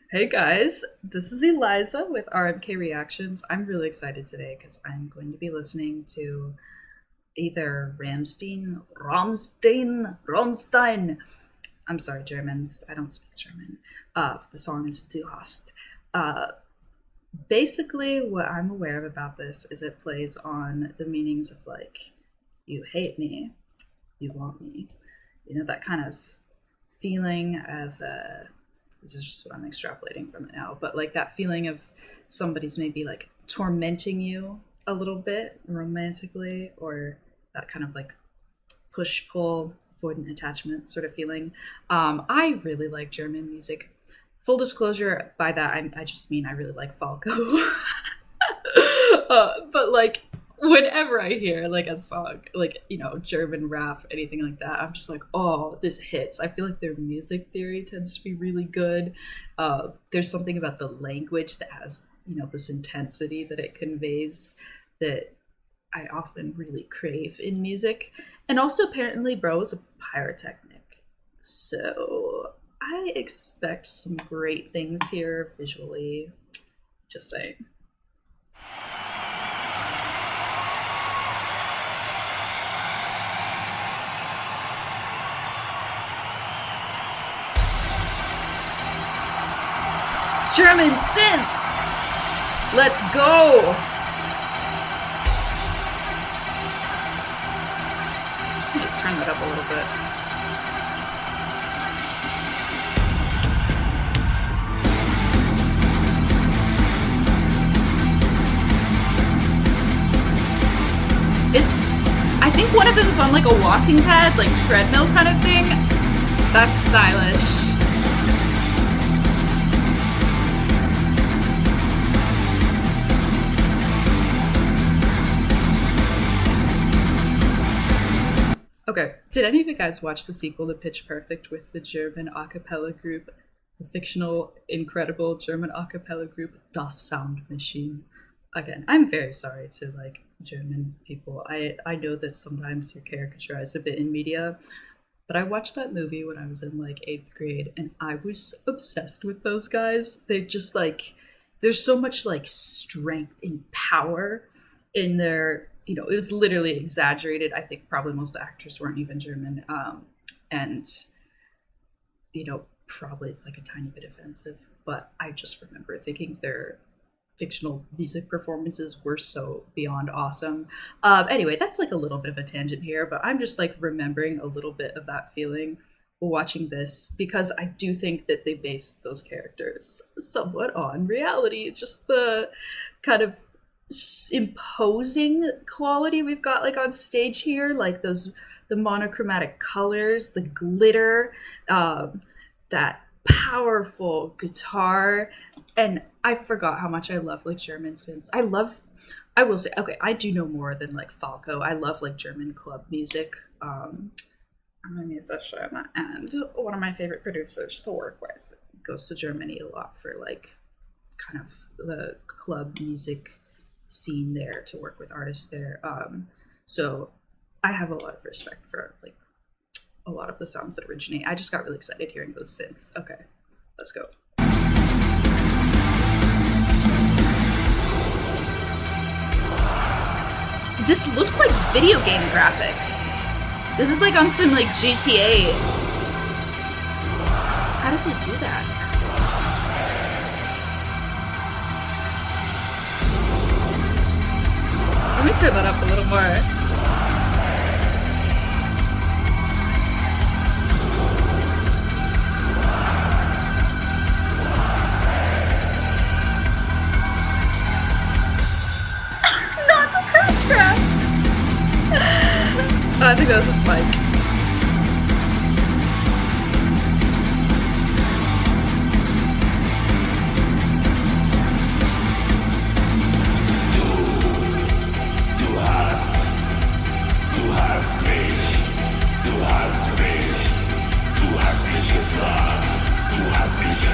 Hey guys, this is Eliza with RMK Reactions. I'm really excited today because I'm going to be listening to either Rammstein. I'm sorry, Germans. I don't speak German. The song is Du Hast. Uh, Basically, what I'm aware of about this is it plays on the meanings of like, you hate me, you want me. You know, that kind of feeling of this is just what I'm extrapolating from it now, but like that feeling of somebody's maybe like tormenting you a little bit romantically, or that kind of like push pull avoidant attachment sort of feeling. I really like German music. Full disclosure, by that I just mean I really like Falco. But like whenever I hear like a song, like, you know, German rap, anything like that, I'm just like, oh, this hits. I feel like their music theory tends to be really good. There's something about the language that has, you know, this intensity that it conveys that I often really crave in music. And also, apparently, bro is a pyrotechnic. So I expect some great things here visually. Just saying. German synths! Let's go! Let me turn that up a little bit. I think one of them's on like a walking pad, like treadmill kind of thing. That's stylish. Okay, did any of you guys watch the sequel to Pitch Perfect with the German a cappella group, the fictional, incredible German a cappella group, Das Sound Machine? Again, I'm very sorry to like German people. I know that sometimes you're caricaturized a bit in media, but I watched that movie when I was in like 8th grade and I was obsessed with those guys. They're just like, there's so much like strength and power in their, you know, it was literally exaggerated. I think probably most actors weren't even German. And, you know, probably it's like a tiny bit offensive, but I just remember thinking their fictional music performances were so beyond awesome. Anyway, that's like a little bit of a tangent here, but I'm just like remembering a little bit of that feeling watching this because I do think that they based those characters somewhat on reality. Just the kind of imposing quality we've got like on stage here, like the monochromatic colors, the glitter, that powerful guitar. And I forgot how much I love like German synths. I will say, okay, I do know more than like Falco. I love like German club music. I'm a musician and one of my favorite producers to work with goes to Germany a lot for like kind of the club music scene there, to work with artists there. So I have a lot of respect for like a lot of the sounds that originate. I just got really excited hearing those synths. Okay, let's go. This looks like video game graphics. This is like on some like GTA. How did they do that? Let me turn that up a little more. Not the crash trap! I think that was a spike.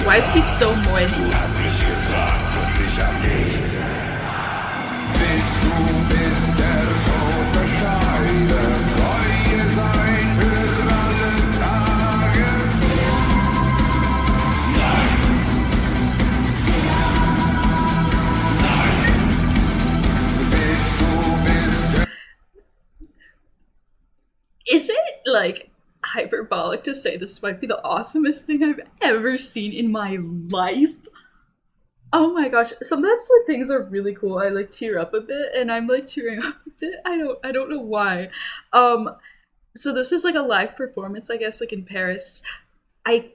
Why is he so moist? Is it like hyperbolic to say this might be the awesomest thing I've ever seen in my life? Oh my gosh. Sometimes when things are really cool, I like tear up a bit, and I'm like tearing up a bit. I don't know why. Um so this is like a live performance, I guess, like in Paris. I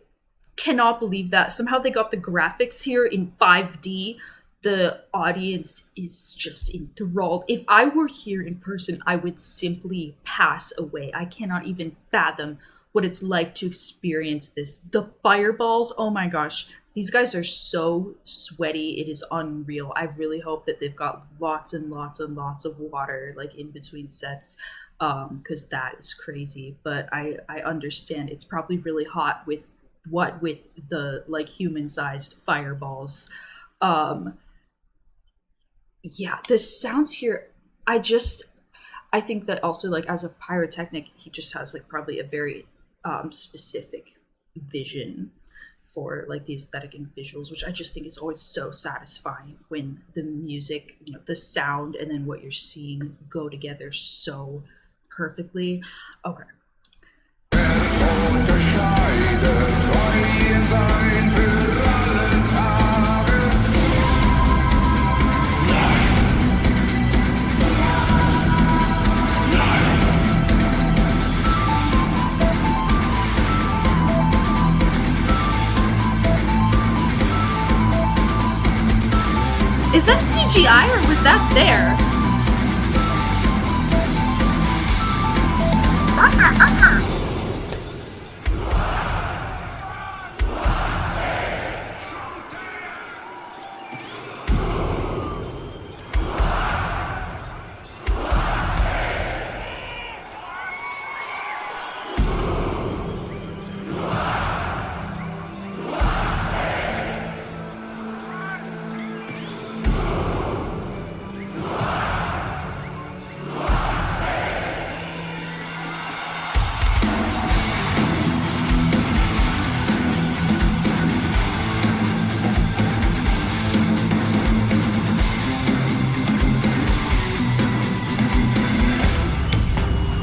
cannot believe that. Somehow they got the graphics here in 5D. The audience is just enthralled. If I were here in person, I would simply pass away. I cannot even fathom what it's like to experience this. The fireballs, oh my gosh, these guys are so sweaty. It is unreal. I really hope that they've got lots and lots and lots of water like in between sets, because that is crazy. But I understand it's probably really hot with what with the like human-sized fireballs. Um yeah, the sounds here, I just I think that also like as a pyrotechnic, he just has like probably a very specific vision for like the aesthetic and visuals, which I just think is always so satisfying when the music, the sound and then what you're seeing go together so perfectly. Okay. Is that CGI or was that there?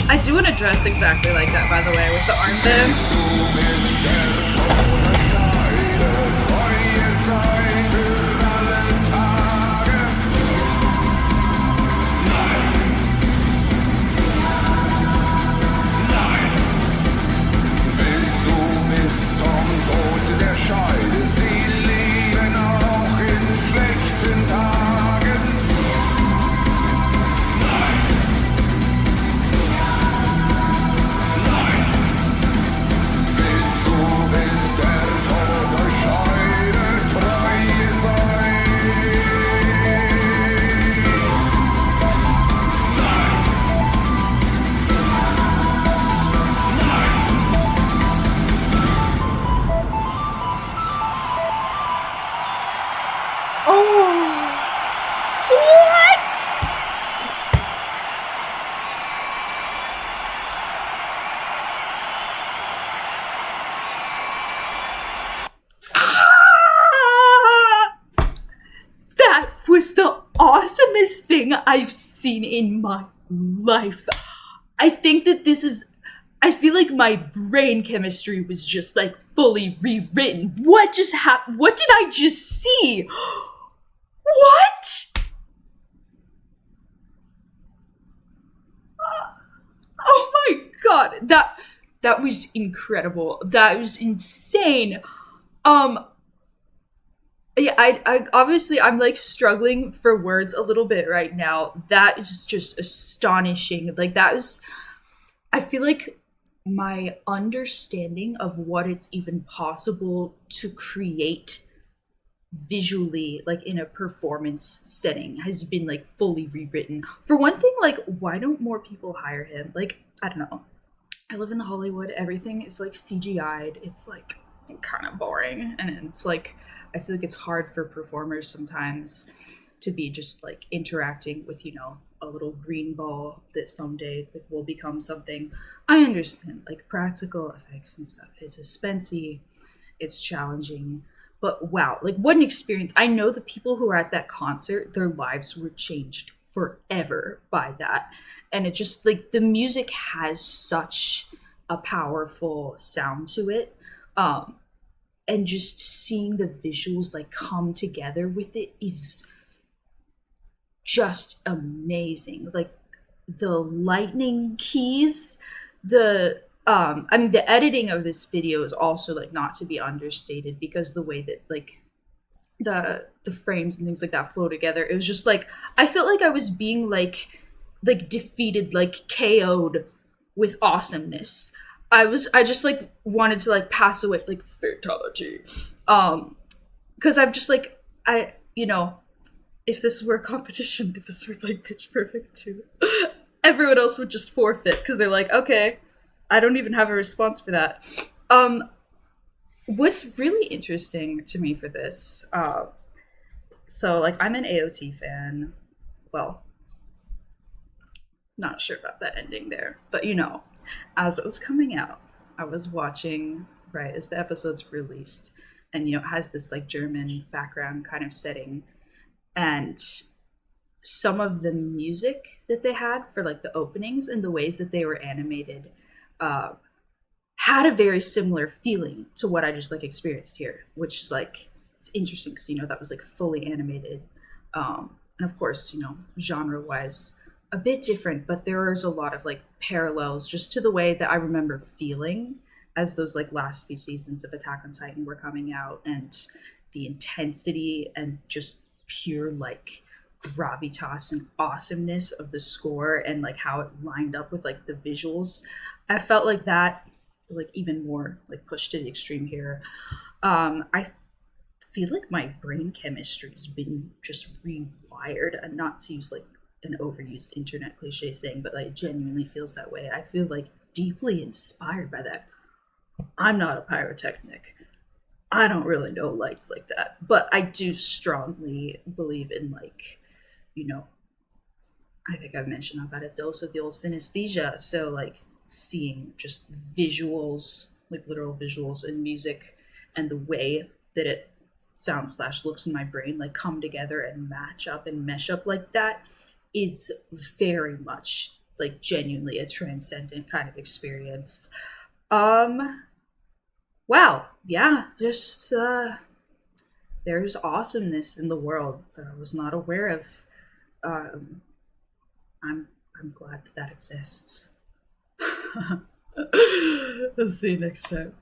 I do want to dress exactly like that, by the way, with the armbands. Was the awesomest thing I've seen in my life. I think that I feel like my brain chemistry was just like fully rewritten. What just happened? What did I just see? What? Oh my god, that was incredible. That was insane. Um Yeah, I obviously I'm like struggling for words a little bit right now. That is just astonishing. Like that was, I feel like my understanding of what it's even possible to create visually, like in a performance setting, has been like fully rewritten. For one thing, like why don't more people hire him? Like, I don't know. I live in Hollywood. Everything is like CGI'd. It's like kind of boring, and it's like I feel like it's hard for performers sometimes to be just like interacting with a little green ball that someday like, will become something. I understand like practical effects and stuff is expensive, it's challenging, but wow, like what an experience. I know the people who were at that concert, their lives were changed forever by that. And it just like the music has such a powerful sound to it. Um, and just seeing the visuals like come together with it is just amazing. Like the lightning keys, the I mean the editing of this video is also like not to be understated, because the way that like the frames and things like that flow together, it was just like I felt like I was being like defeated, like KO'd with awesomeness. I just like wanted to like pass away like fatality. Because I'm just like I you know, if this were a competition, if this were like Pitch Perfect too, everyone else would just forfeit because they're like, okay, I don't even have a response for that. Um, what's really interesting to me for this, so like I'm an AOT fan. Well, not sure about that ending there, but as it was coming out, I was watching right as the episode's released, and it has this like German background kind of setting, and some of the music that they had for like the openings and the ways that they were animated uh, had a very similar feeling to what I just like experienced here, which is like it's interesting because that was like fully animated, and of course genre wise a bit different, but there is a lot of like parallels just to the way that I remember feeling as those like last few seasons of Attack on Titan were coming out, and the intensity and just pure like gravitas and awesomeness of the score and like how it lined up with like the visuals. I felt like that like even more like pushed to the extreme here. I feel like my brain chemistry's been just rewired, and not to use like an overused internet cliche saying, but like genuinely feels that way. I feel like deeply inspired by that. I'm not a pyrotechnic. I don't really know lights like that, but I do strongly believe in like, you know, I think I've mentioned I've got a dose of the old synesthesia. So like seeing just visuals, like literal visuals and music, and the way that it sounds slash looks in my brain like come together and match up and mesh up like that is very much like genuinely a transcendent kind of experience. Um wow, yeah, just there's awesomeness in the world that I was not aware of. Um I'm I'm glad that that exists. I'll see you next time.